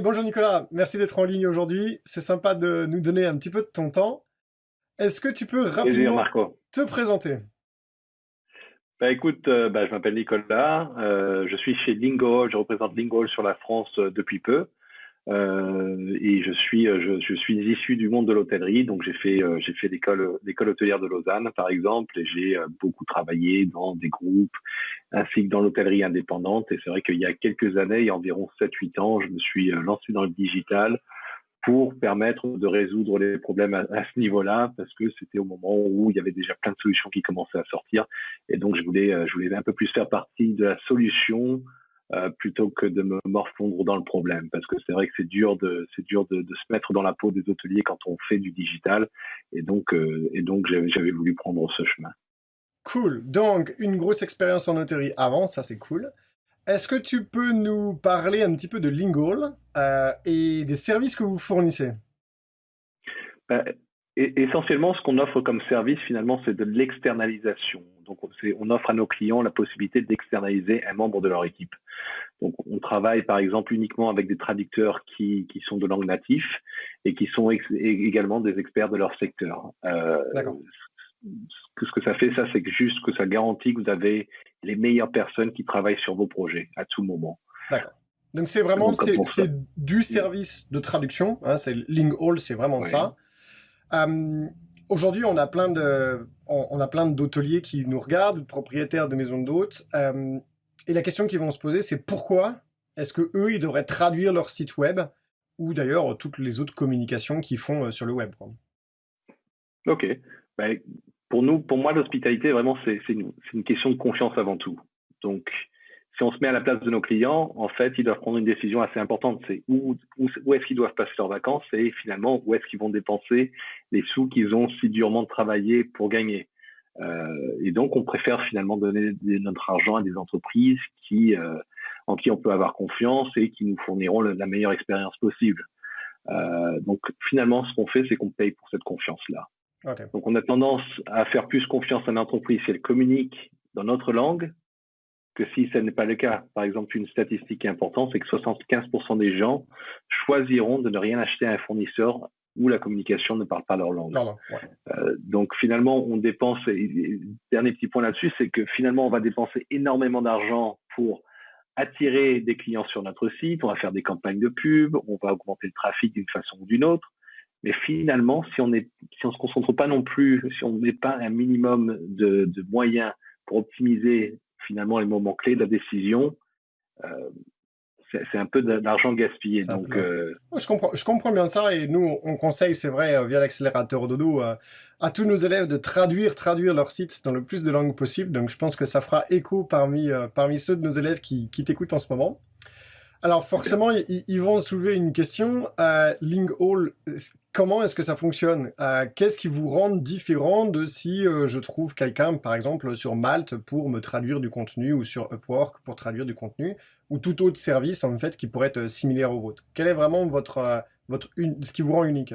Bonjour Nicolas, merci d'être en ligne aujourd'hui. C'est sympa de nous donner un petit peu de ton temps. Est-ce que tu peux Plaisir, rapidement Marco. te présenter? Écoute, je m'appelle Nicolas, je suis chez Lingo, je représente Lingo sur la France depuis peu, et je suis issu du monde de l'hôtellerie, donc j'ai fait l'école hôtelière de Lausanne par exemple, et j'ai beaucoup travaillé dans des groupes ainsi que dans l'hôtellerie indépendante. Et c'est vrai qu'il y a quelques années, il y a environ 7 8 ans, je me suis lancé dans le digital pour permettre de résoudre les problèmes à ce niveau-là, parce que c'était au moment où il y avait déjà plein de solutions qui commençaient à sortir. Et donc, je voulais un peu plus faire partie de la solution plutôt que de me morfondre dans le problème, parce que c'est vrai que c'est dur de se mettre dans la peau des hôteliers quand on fait du digital. Et donc j'avais voulu prendre ce chemin. Cool. Donc, une grosse expérience en hôtellerie avant, ça c'est cool. Est-ce que tu peux nous parler un petit peu de Lingoal et des services que vous fournissez? Euh, Essentiellement, ce qu'on offre comme service, finalement, c'est de l'externalisation. Donc, on offre à nos clients la possibilité d'externaliser un membre de leur équipe. Donc, on travaille par exemple uniquement avec des traducteurs qui sont de langue native et qui sont également des experts de leur secteur. D'accord, Ce que ça fait, ça, c'est que juste que ça garantit que vous avez les meilleures personnes qui travaillent sur vos projets à tout moment. d'accord. Donc c'est vraiment, Donc, c'est pour ça, c'est du service de traduction, hein, c'est Lingoal, c'est vraiment oui. ça. Euh, Aujourd'hui, on a plein d'hôteliers qui nous regardent, de propriétaires de maisons d'hôtes. Et la question qu'ils vont se poser, c'est pourquoi est-ce que eux, ils devraient traduire leur site web ou d'ailleurs toutes les autres communications qu'ils font sur le web, quoi. Ok. Ben, pour moi, l'hospitalité, vraiment, c'est une question de confiance avant tout. Donc, si on se met à la place de nos clients, en fait, ils doivent prendre une décision assez importante. C'est où est-ce qu'ils doivent passer leurs vacances et finalement, où est-ce qu'ils vont dépenser les sous qu'ils ont si durement travaillé pour gagner. Et donc, on préfère finalement donner notre argent à des entreprises en qui on peut avoir confiance et qui nous fourniront la meilleure expérience possible. Donc, finalement, ce qu'on fait, c'est qu'on paye pour cette confiance-là. Ok. Donc, on a tendance à faire plus confiance à l'entreprise si elle communique dans notre langue que si ce n'est pas le cas. Par exemple, une statistique qui est importante, c'est que 75% des gens choisiront de ne rien acheter à un fournisseur où la communication ne parle pas leur langue. Non, non, ouais. Donc, finalement, on dépense, et dernier petit point là-dessus, c'est que finalement, on va dépenser énormément d'argent pour attirer des clients sur notre site, on va faire des campagnes de pub, on va augmenter le trafic d'une façon ou d'une autre. Mais finalement, si on se concentre pas non plus, si on met pas un minimum de moyens pour optimiser finalement les moments clés de la décision, euh, c'est un peu d'argent gaspillé. C'est un peu Donc, là. Ouais, je comprends bien ça et nous, on conseille, c'est vrai, via l'accélérateur Dodo, à tous nos élèves de traduire leur site dans le plus de langues possible. Donc, je pense que ça fera écho parmi ceux de nos élèves qui t'écoutent en ce moment. Alors, super. forcément, ils vont soulever une question. Linghall, comment est-ce que ça fonctionne? Qu'est-ce qui vous rend différent de si je trouve quelqu'un, par exemple, sur Malte pour me traduire du contenu ou sur Upwork pour traduire du contenu ou tout autre service, en fait, qui pourrait être similaire au vôtre? Quel est vraiment ce qui vous rend unique?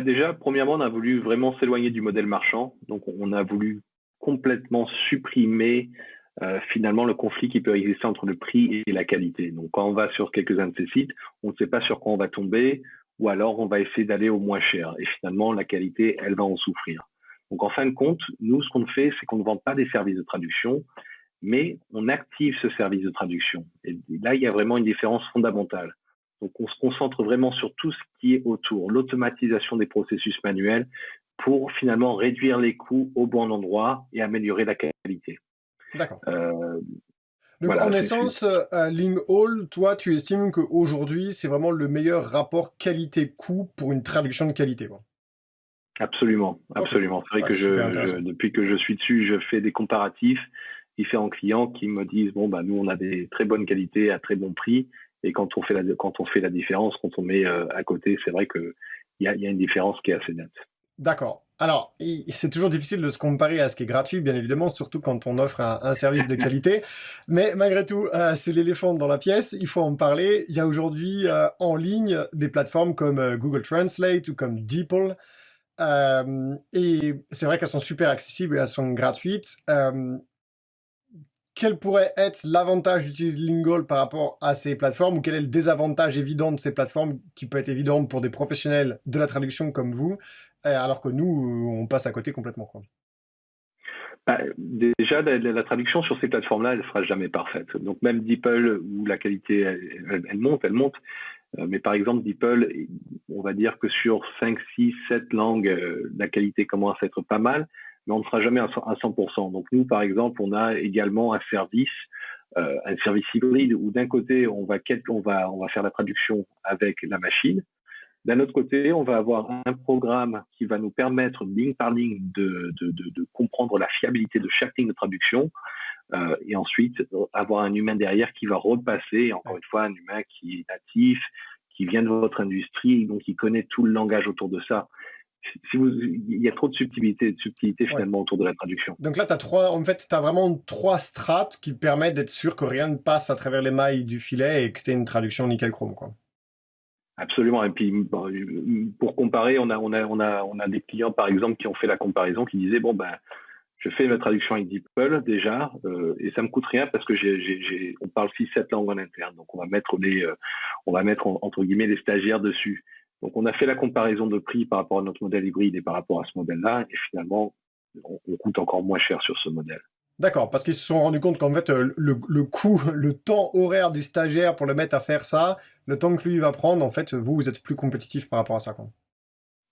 Déjà, premièrement, on a voulu vraiment s'éloigner du modèle marchand. Donc, on a voulu complètement supprimer finalement le conflit qui peut exister entre le prix et la qualité. Donc, quand on va sur quelques-uns de ces sites, on ne sait pas sur quoi on va tomber, ou alors on va essayer d'aller au moins cher. Et finalement, la qualité, elle va en souffrir. Donc, en fin de compte, nous, ce qu'on fait, c'est qu'on ne vend pas des services de traduction, mais on active ce service de traduction. Et là, il y a vraiment une différence fondamentale. Donc, on se concentre vraiment sur tout ce qui est autour, l'automatisation des processus manuels pour finalement réduire les coûts au bon endroit et améliorer la qualité. D'accord. Euh, Donc, en voilà, essence, Linghall, toi, tu estimes qu'aujourd'hui, c'est vraiment le meilleur rapport qualité-coût pour une traduction de qualité, quoi. absolument, Ok. absolument. C'est vrai Ouais, que c'est super intéressant. depuis que je suis dessus, je fais des comparatifs différents clients qui me disent bon bah nous on a des très bonnes qualités à très bon prix et quand on fait la différence, quand on met à côté, c'est vrai que il y a une différence qui est assez nette. D'accord. Alors, c'est toujours difficile de se comparer à ce qui est gratuit, bien évidemment, surtout quand on offre un service de qualité. Mais malgré tout, c'est l'éléphant dans la pièce, il faut en parler. Il y a aujourd'hui en ligne des plateformes comme Google Translate ou comme DeepL. Et c'est vrai qu'elles sont super accessibles et elles sont gratuites. quel pourrait être l'avantage d'utiliser Lingoal par rapport à ces plateformes ou quel est le désavantage évident de ces plateformes qui peut être évident pour des professionnels de la traduction comme vous, alors que nous, on passe à côté complètement, quoi. Déjà, la traduction sur ces plateformes-là, elle ne sera jamais parfaite. Donc même DeepL, où la qualité, elle monte, elle monte. Mais par exemple, DeepL, on va dire que sur 5, 6, 7 langues, la qualité commence à être pas mal, mais on ne sera jamais à 100%. Donc nous, par exemple, on a également un service hybride où d'un côté, on va faire la traduction avec la machine. D'un autre côté, on va avoir un programme qui va nous permettre, ligne par ligne, de comprendre la fiabilité de chaque ligne de traduction. Et ensuite, avoir un humain derrière qui va repasser, encore une fois, un humain qui est natif, qui vient de votre industrie, donc qui connaît tout le langage autour de ça. Il y a trop de subtilité finalement autour de la traduction. Donc là, tu as vraiment 3 strates qui permettent d'être sûr que rien ne passe à travers les mailles du filet et que tu aies une traduction nickel chrome, quoi. Absolument. Et puis, pour comparer, on a des clients, par exemple, qui ont fait la comparaison, qui disaient, je fais ma traduction avec DeepL déjà, et ça me coûte rien parce que on parle 6-7 langues en interne. Donc, on va mettre entre guillemets les stagiaires dessus. Donc, on a fait la comparaison de prix par rapport à notre modèle hybride et par rapport à ce modèle-là, et finalement, on coûte encore moins cher sur ce modèle. D'accord, parce qu'ils se sont rendus compte qu'en fait, le coût, le temps horaire du stagiaire pour le mettre à faire ça, le temps que lui va prendre, en fait, vous êtes plus compétitif par rapport à ça, quoi.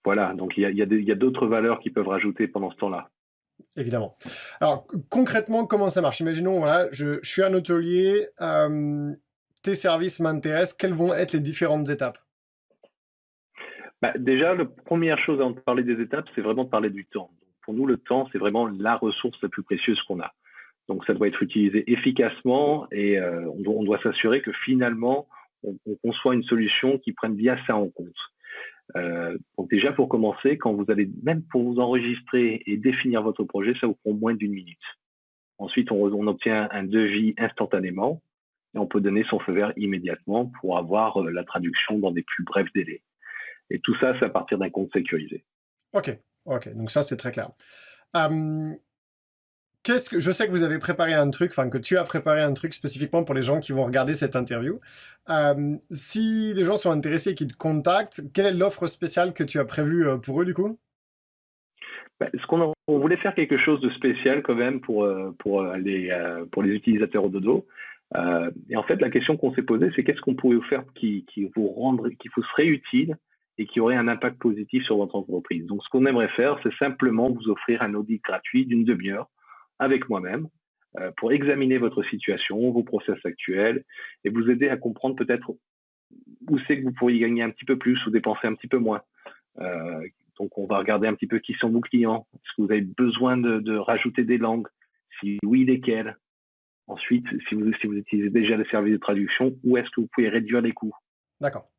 Voilà, donc il y a d'autres valeurs qui peuvent rajouter pendant ce temps-là. Évidemment. Alors, concrètement, comment ça marche? Imaginons, voilà, je suis un hôtelier, tes services m'intéressent, quelles vont être les différentes étapes? Déjà, la première chose avant de parler des étapes, c'est vraiment de parler du temps. Donc, pour nous, le temps, c'est vraiment la ressource la plus précieuse qu'on a. Donc, ça doit être utilisé efficacement et on doit s'assurer que finalement, on conçoit une solution qui prenne bien ça en compte. Donc déjà, pour commencer, quand vous allez, même pour vous enregistrer et définir votre projet, ça vous prend moins d'1 minute. Ensuite, on obtient un devis instantanément et on peut donner son feu vert immédiatement pour avoir la traduction dans des plus brefs délais. Et tout ça, c'est à partir d'un compte sécurisé. Ok, donc ça c'est très clair. Je sais que vous avez préparé un truc, enfin que tu as préparé un truc spécifiquement pour les gens qui vont regarder cette interview. Si les gens sont intéressés et qu'ils te contactent, quelle est l'offre spéciale que tu as prévue pour eux du coup? On voulait faire quelque chose de spécial quand même pour les utilisateurs au dodo. Et en fait, la question qu'on s'est posée, c'est qu'est-ce qu'on pourrait vous faire qui vous serait utile et qui aurait un impact positif sur votre entreprise. Donc, ce qu'on aimerait faire, c'est simplement vous offrir un audit gratuit d'1 demi-heure avec moi-même pour examiner votre situation, vos process actuels et vous aider à comprendre peut-être où c'est que vous pourriez gagner un petit peu plus ou dépenser un petit peu moins. Donc, on va regarder un petit peu qui sont vos clients. Est-ce que vous avez besoin de rajouter des langues? Si oui, lesquelles? Ensuite, si vous utilisez déjà les services de traduction, où est-ce que vous pouvez réduire les coûts? D'accord.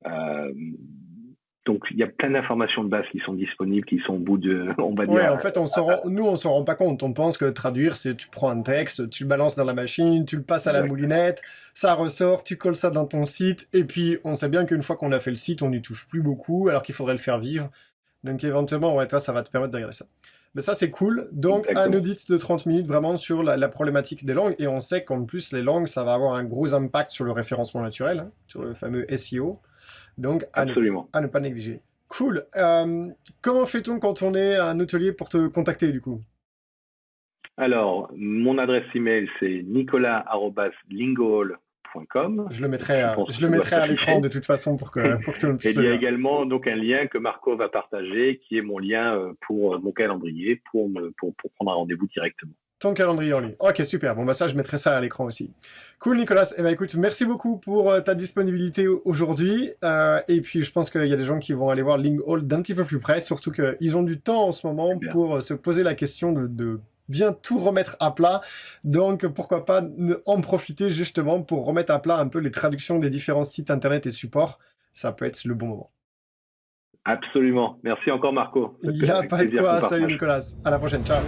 Donc, il y a plein d'informations de base qui sont disponibles, qui sont au bout de, on va dire... Ouais, en fait, nous, on s'en rend pas compte. On pense que traduire, c'est tu prends un texte, tu le balances dans la machine, tu le passes à la moulinette, ça ressort, tu colles ça dans ton site, et puis on sait bien qu'une fois qu'on a fait le site, on n'y touche plus beaucoup, alors qu'il faudrait le faire vivre. Donc éventuellement, ouais, toi, ça va te permettre de regarder ça. Mais ça, c'est cool. Donc, un audit de 30 minutes vraiment sur la problématique des langues, et on sait qu'en plus, les langues, ça va avoir un gros impact sur le référencement naturel, hein, sur le fameux SEO. Donc, à ne pas négliger. Cool. Comment fait-on quand on est un hôtelier pour te contacter, du coup? Alors, mon adresse email, c'est nicolas@lingoal.com. Je le mettrai à l'écran de toute façon pour que tout le monde puisse le voir. Il y a également donc un lien que Marco va partager, qui est mon lien pour mon calendrier, pour prendre un rendez-vous directement. Ton calendrier en ligne. Ok, super. Bon, ça, je mettrai ça à l'écran aussi. Cool, Nicolas. Écoute, merci beaucoup pour ta disponibilité aujourd'hui. Et puis, je pense qu'il y a des gens qui vont aller voir Lingoal d'un petit peu plus près, surtout qu'ils ont du temps en ce moment pour se poser la question de bien tout remettre à plat. Donc, pourquoi pas en profiter justement pour remettre à plat un peu les traductions des différents sites internet et supports. Ça peut être le bon moment. Absolument. Merci encore, Marco. Il n'y a pas de quoi. Salut, Nicolas. À la prochaine. Ciao.